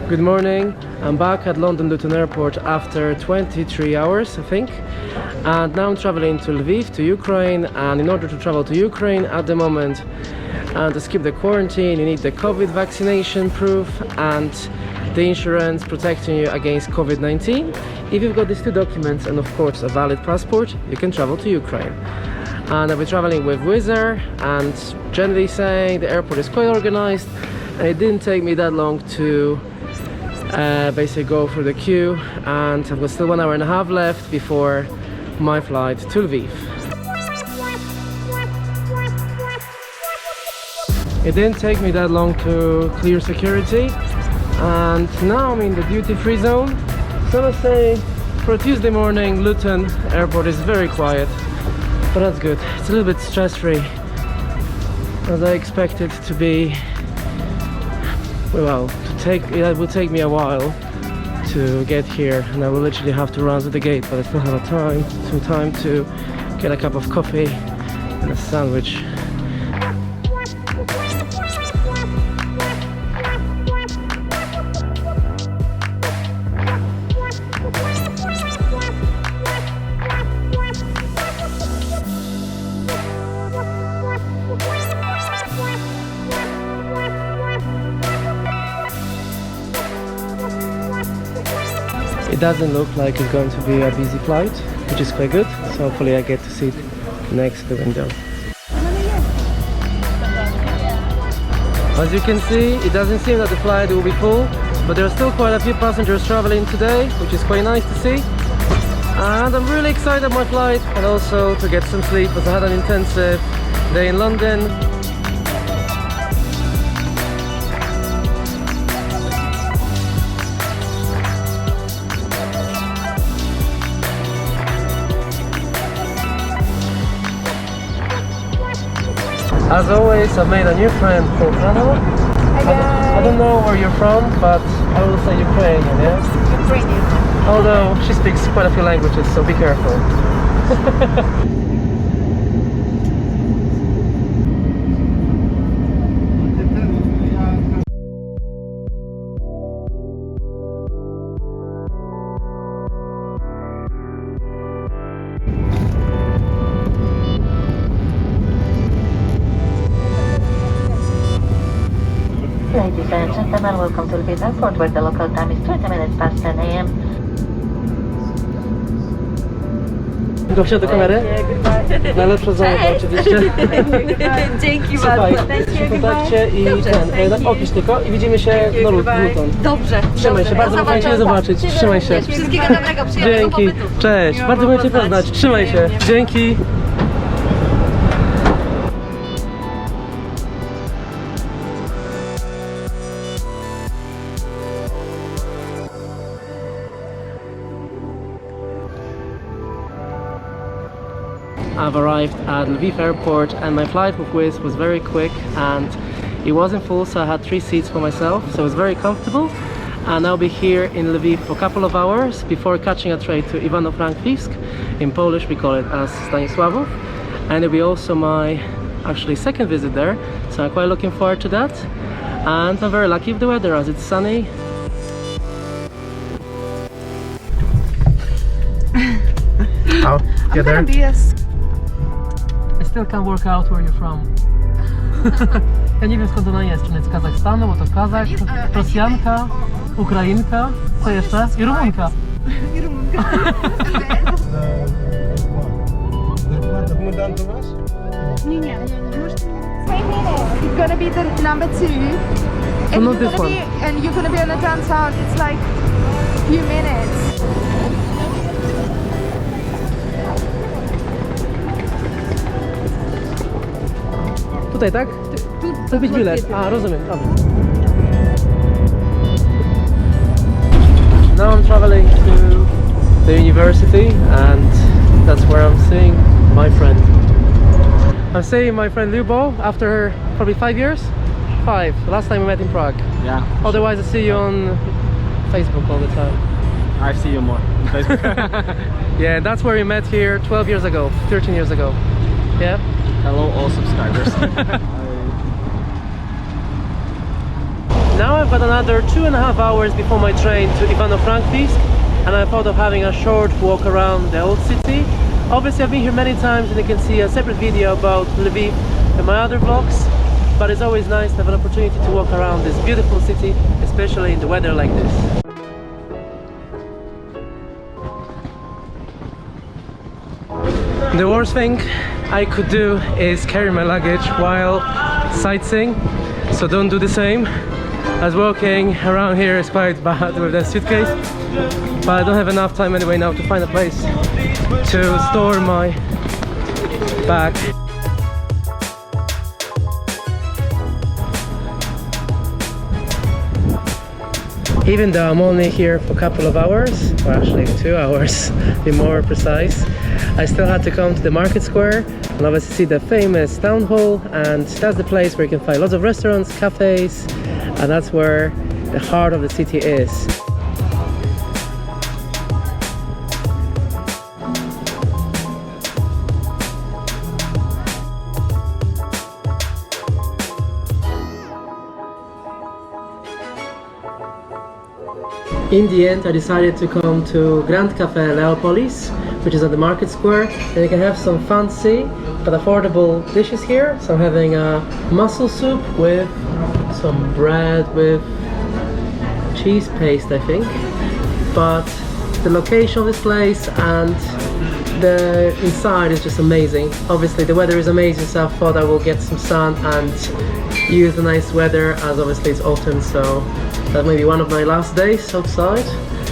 Good morning. I'm back at London Luton Airport after 23 hours, I think. And now I'm traveling to Lviv, to Ukraine. And in order to travel to Ukraine at the moment and to skip the quarantine, you need the COVID vaccination proof and the insurance protecting you against COVID-19. If you've got these two documents and of course a valid passport, you can travel to Ukraine. And I'll be traveling with Wizz, and generally saying the airport is quite organized, and it didn't take me that long to basically go through the queue, and I've got still 1 hour and a half left before my flight to Lviv. It didn't take me that long to clear security, and now I'm in the duty-free zone. So let's say for a Tuesday morning, Luton Airport is very quiet, but that's good. It's a little bit stress-free, as I expect it to be. Well, it will take me a while to get here, and I will literally have to run to the gate, but I still have some time to get a cup of coffee and a sandwich. It doesn't look like it's going to be a busy flight, which is quite good, so hopefully I get to sit next to the window. As you can see, it doesn't seem that the flight will be full, but there are still quite a few passengers traveling today, which is quite nice to see. And I'm really excited about my flight, and also to get some sleep, as I had an intensive day in London. As always, I've made a new friend called Anna. I don't know where you're from, but I will say Ukrainian, yeah? Ukrainian. Although she speaks quite a few languages, so be careful. Ladies and gentlemen, welcome to Lviv Airport, where the local time is 20 minutes past 10 a.m. Gosia do kamery? Najlepsze zdjęcie oczywiście. Dzięki Słuchaj, bardzo. przy kontakcie i opisz tylko i widzimy się do Luton. Dobrze. Trzymaj się, bardzo fajnie Cię zobaczyć. Trzymaj się. Wszystkiego dobrego, przyjemnego Dzięki. pobytu. Cześć, bardzo miło Cię poznać. Trzymaj się. Dzięki. I've arrived at Lviv Airport, and my flight with Wizz was very quick, and it wasn't full, so I had 3 seats for myself, so it was very comfortable. And I'll be here in Lviv for a couple of hours before catching a train to Ivano Frankvivsk. In Polish we call it as Stanisławów, and it'll be also my actually second visit there, so I'm quite looking forward to that. And I'm very lucky with the weather, as it's sunny. Oh, get there. I still can't work out where you're from. Ja nie wiem, skąd ona jest, czy ona jest z Kazachstanu, bo to Kazach, Rosjanka, Ukrainka, co jeszcze? I Rumunka. I Rumunka. Nie. It's gonna be the number 2. So not this one. And you're gonna be on a dance out. It's like a few minutes. Tutaj, tak? Kupić bilet. A, rozumiem, dobra. Now I'm traveling to the university, and that's where I'm seeing my friend. I'm seeing my friend Lubo after probably 5 years? 5. Last time we met in Prague. Yeah. Otherwise I see you on Facebook all the time. I see you more on Facebook. Yeah, that's where we met here 12 years ago, 13 years ago. Yeah? Hello all subscribers. Now I've got another 2.5 hours before my train to Ivano Frankvivsk, and I thought of having a short walk around the old city. Obviously I've been here many times and you can see a separate video about Lviv in my other vlogs, but it's always nice to have an opportunity to walk around this beautiful city, especially in the weather like this. The worst thing I could do is carry my luggage while sightseeing, so don't do the same. As walking around here is quite bad with the suitcase, but I don't have enough time anyway now to find a place to store my bag. Even though I'm only here for a couple of hours, or actually 2 hours to be more precise, I still had to come to the market square and obviously see the famous town hall, and that's the place where you can find lots of restaurants, cafes, and that's where the heart of the city is. In the end, I decided to come to Grand Cafe Leopolis, which is at the market square, and you can have some fancy but affordable dishes here. So I'm having a mussel soup with some bread with cheese paste, I think. But the location of this place and the inside is just amazing. Obviously the weather is amazing, so I thought I will get some sun and use the nice weather, as obviously it's autumn, so that may be one of my last days outside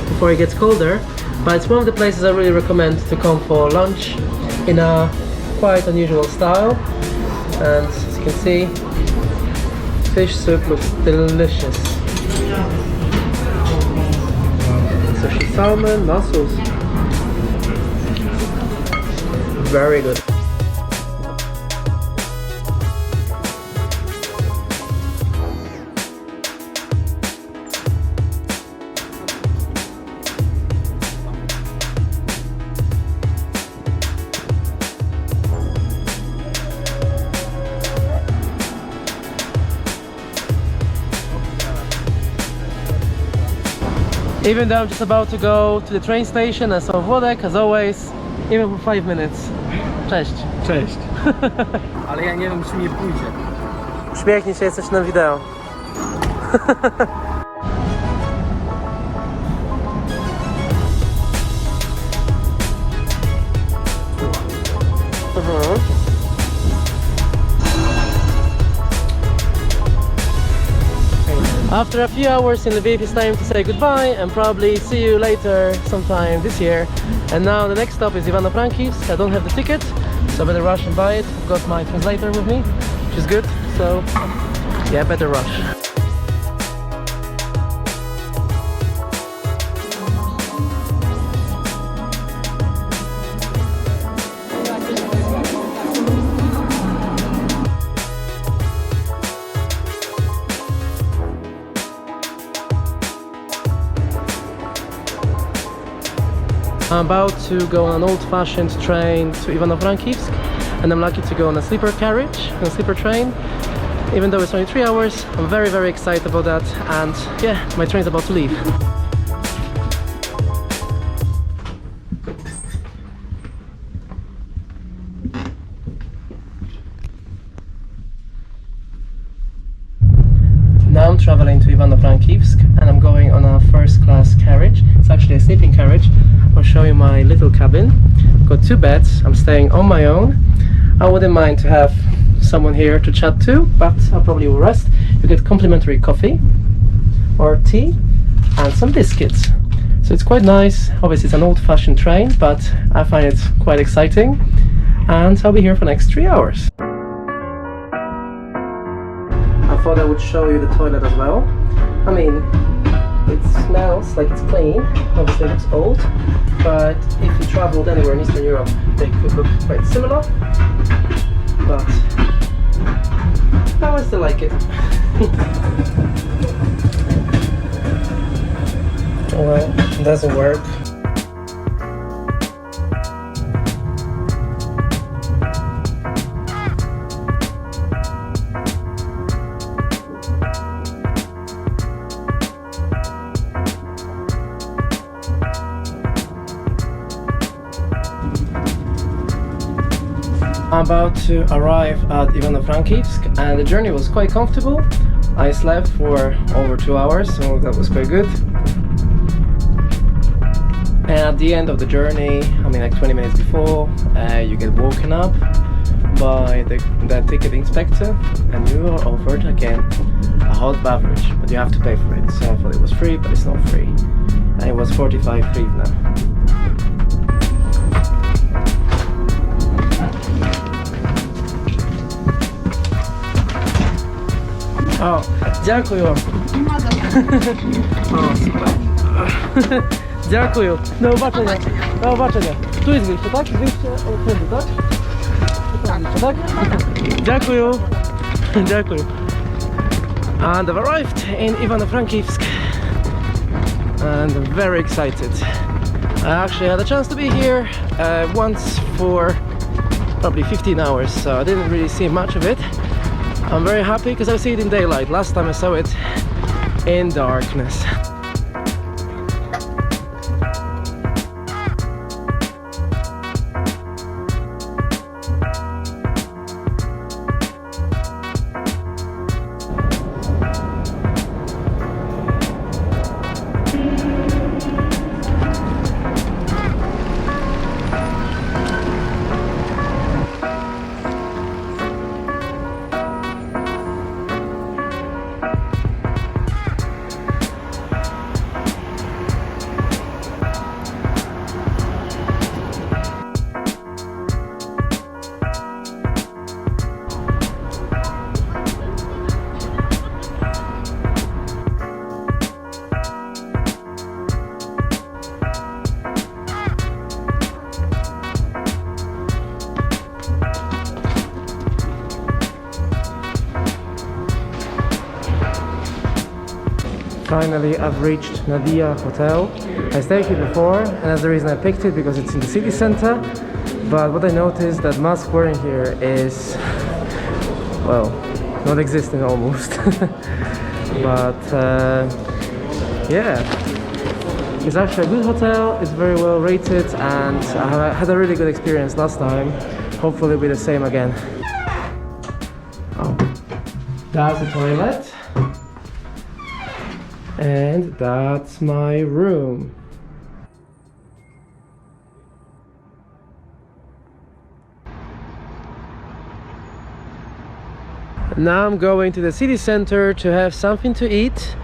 before it gets colder. But it's one of the places I really recommend to come for lunch in a quite unusual style. And as you can see, fish soup looks delicious. Sushi salmon, mussels. Very good. Even though I'm just about to go to the train station, I saw Włodek, as always, even for 5 minutes. Cześć. Cześć. Ale ja nie wiem, czy nie pójdzie. Uśmiechnij się, jesteś na wideo. After a few hours in Lviv, it's time to say goodbye and probably see you later sometime this year. And now the next stop is Ivano Frankivsk. I don't have the ticket, so I better rush and buy it. I've got my translator with me, which is good, so yeah, better rush. I'm about to go on an old-fashioned train to Ivano Frankivsk, and I'm lucky to go on a sleeper carriage, on a sleeper train. Even though it's only 3 hours, I'm very, very excited about that, and yeah, my train's about to leave. Now I'm traveling to Ivano Frankivsk, and I'm going on a first-class carriage. It's actually a sleeping carriage. I'll show you my little cabin. Got 2 beds. I'm staying on my own. I wouldn't mind to have someone here to chat to, but I probably will rest. You get complimentary coffee or tea and some biscuits. So it's quite nice. Obviously it's an old-fashioned train, but I find it quite exciting. And I'll be here for the next 3 hours. I thought I would show you the toilet as well. I mean, it smells like it's clean, obviously it looks old, but if you traveled anywhere in Eastern Europe, they could look quite similar, but I still like it. Well, it doesn't work. I'm about to arrive at Ivano Frankvivsk, and the journey was quite comfortable. I slept for over 2 hours, so that was quite good. And at the end of the journey, I mean like 20 minutes before, you get woken up by the ticket inspector, and you are offered again a hot beverage, but you have to pay for it. So I thought it was free, but it's not free. And it was 45 hryvnia. O, dziękuję. O, super. Dziękuję. Do zobaczenia. Do zobaczenia. Tu jest wyjście, tak? Wyjście od przodu, tak? Tak? Dziękuję. Dziękuję. And I've arrived in Ivano Frankvivsk and I'm very excited. I actually had a chance to be here once for probably 15 hours, so I didn't really see much of it. I'm very happy because I see it in daylight. Last time I saw it in darkness. Finally, I've reached Nadia Hotel. I stayed here before, and that's the reason I picked it, because it's in the city center. But what I noticed that mask wearing here is, well, not existing almost. But yeah, it's actually a good hotel. It's very well rated, and I had a really good experience last time. Hopefully, it'll be the same again. Oh, that's the toilet. And that's my room. Now I'm going to the city center to have something to eat,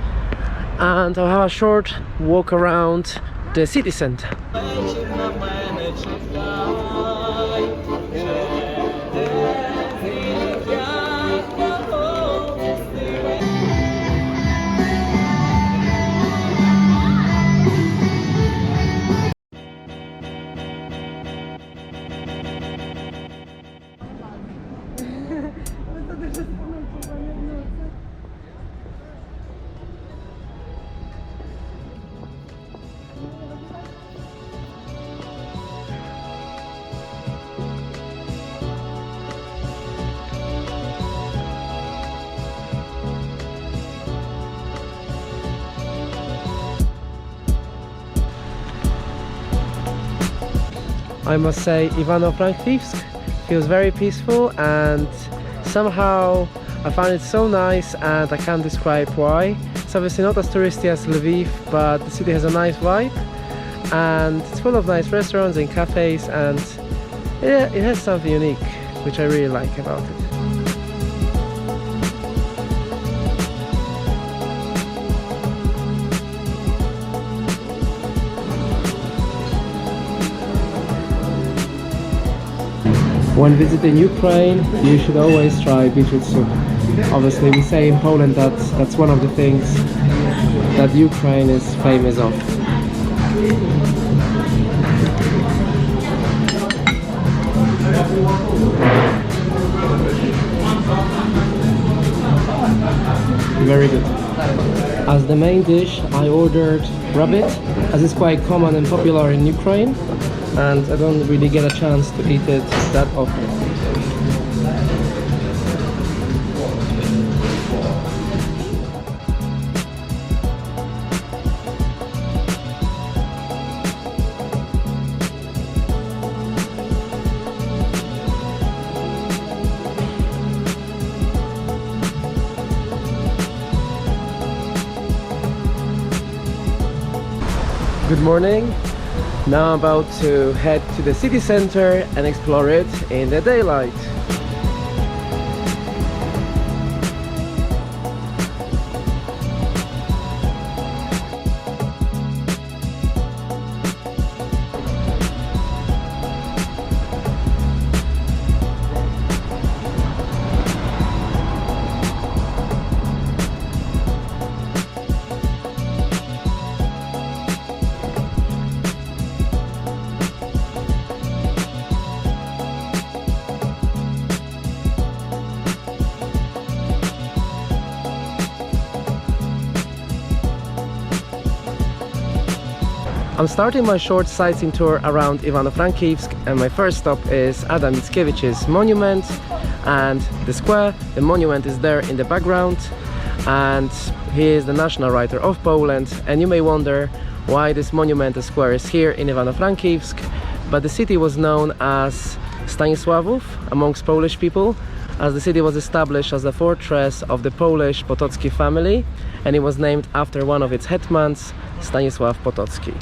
and I'll have a short walk around the city center. I must say, Ivano Frankvivsk feels very peaceful, and somehow I found it so nice, and I can't describe why. It's obviously not as touristy as Lviv, but the city has a nice vibe, and it's full of nice restaurants and cafes, and yeah, it has something unique, which I really like about it. When visiting Ukraine, you should always try beetroot soup. Obviously, we say in Poland that that's one of the things that Ukraine is famous of. Very good. As the main dish, I ordered rabbit, as it's quite common and popular in Ukraine, and I don't really get a chance to eat it that often. Good morning. Now I'm about to head to the city center and explore it in the daylight. I'm starting my short sightseeing tour around Ivano Frankvivsk, and my first stop is Adam Mickiewicz's monument and the square. The monument is there in the background, and he is the national writer of Poland. And you may wonder why this monument and square is here in Ivano Frankvivsk, but the city was known as Stanisławów amongst Polish people, as the city was established as a fortress of the Polish Potocki family, and it was named after one of its hetmans, Stanisław Potocki,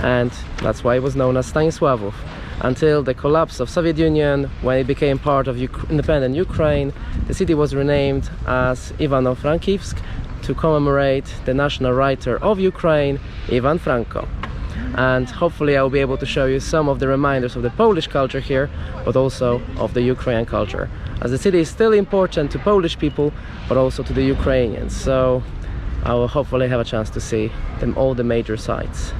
and that's why it was known as Stanisławów. Until the collapse of Soviet Union, when it became part of independent Ukraine, the city was renamed as Ivano Frankivsk to commemorate the national writer of Ukraine, Ivan Franko. And hopefully I will be able to show you some of the reminders of the Polish culture here, but also of the Ukrainian culture, as the city is still important to Polish people, but also to the Ukrainians. So I will hopefully have a chance to see all the major sites.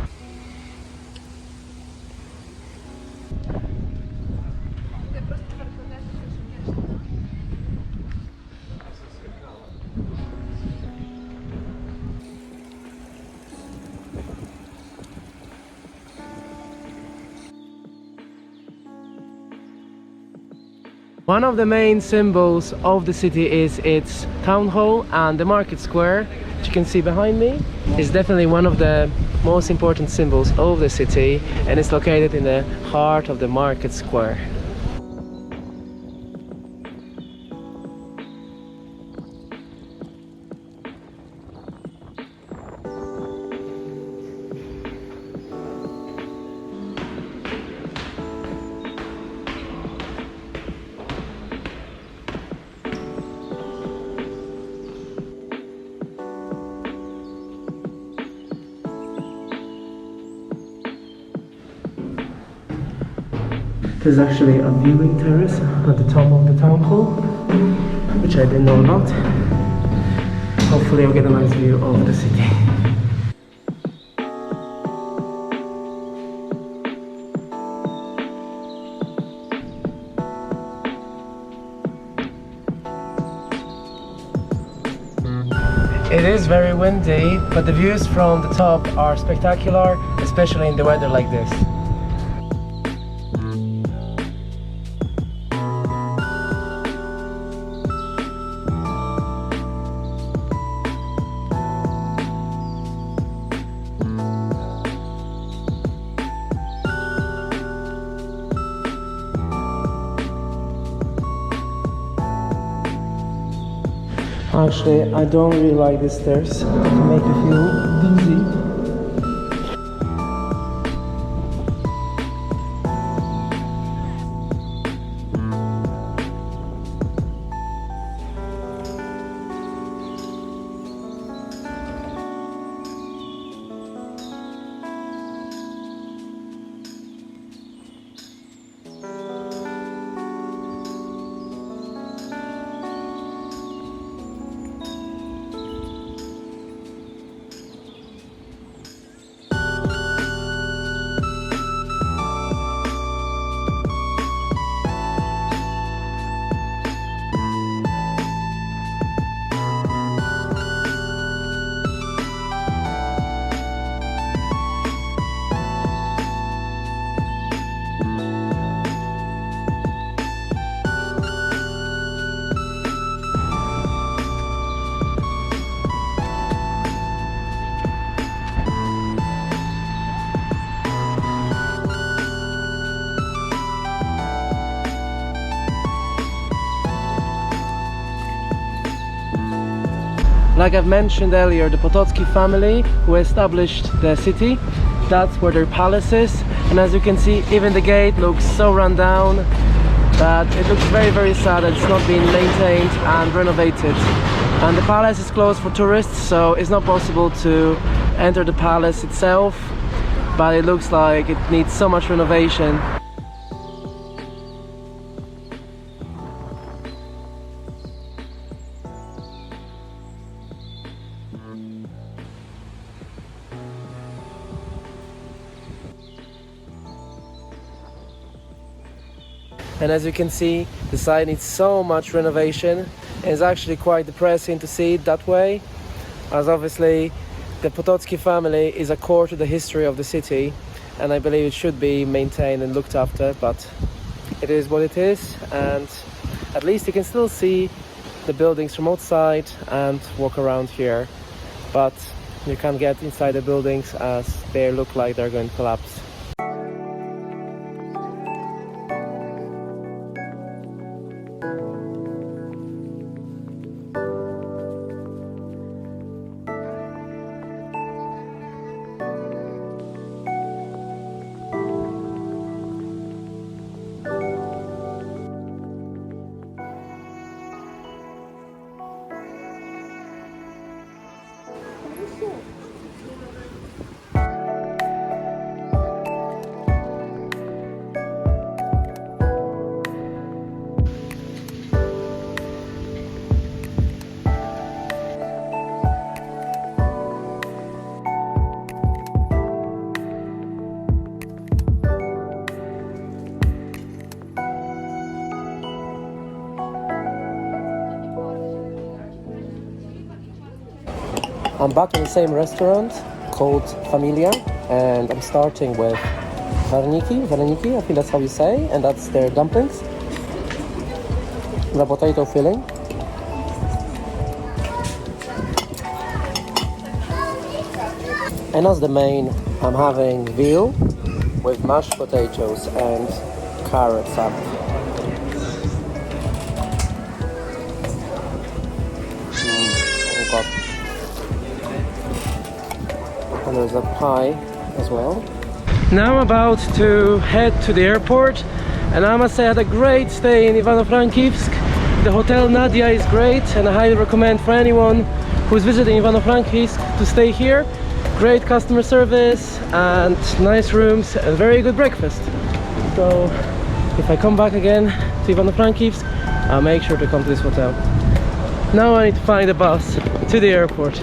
One of the main symbols of the city is its town hall, and the market square, which you can see behind me, is definitely one of the most important symbols of the city, and it's located in the heart of the market square. There's actually a viewing terrace at the top of the town hall, which I didn't know about. Hopefully I'll get a nice view of the city. It is very windy, but the views from the top are spectacular, especially in the weather like this. Actually, I don't really like these stairs. They can make you feel dizzy. Like I've mentioned earlier, the Potocki family who established the city that's where their palace is. And as you can see, even the gate looks so run down that it looks very, very sad that it's not being maintained and renovated. And the palace is closed for tourists, so it's not possible to enter the palace itself, but it looks like it needs so much renovation. And as you can see, the site needs so much renovation, and it's actually quite depressing to see it that way, as obviously the Potocki family is a core to the history of the city, and I believe it should be maintained and looked after, but it is what it is, and at least you can still see the buildings from outside and walk around here, but you can't get inside the buildings as they look like they're going to collapse. I'm back in the same restaurant called Familia, and I'm starting with vareniki, I think that's how you say, and that's their dumplings. The potato filling. And as the main, I'm having veal with mashed potatoes and carrot salad. Oh God. And there's a pie as well. Now I'm about to head to the airport, and I must say I had a great stay in Ivano Frankvivsk. The hotel Nadia is great, and I highly recommend for anyone who's visiting Ivano Frankvivsk to stay here. Great customer service and nice rooms and very good breakfast. So if I come back again to Ivano Frankvivsk, I'll make sure to come to this hotel. Now I need to find a bus to the airport.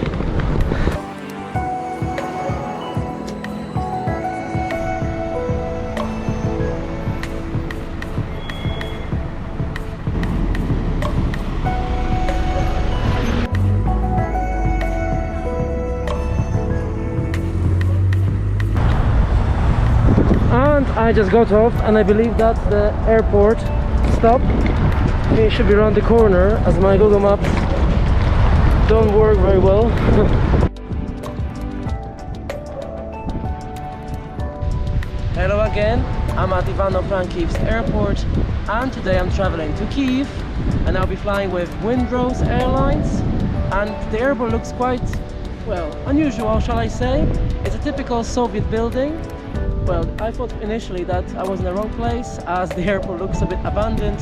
I just got off, and I believe that the airport stop. It should be around the corner, as my Google Maps don't work very well. Hello again, I'm at Ivano Frankivsk airport, and today I'm traveling to Kyiv, and I'll be flying with Wizz Airlines. And the airport looks quite, well, unusual, shall I say. It's a typical Soviet building. Well, I thought initially that I was in the wrong place, as the airport looks a bit abandoned,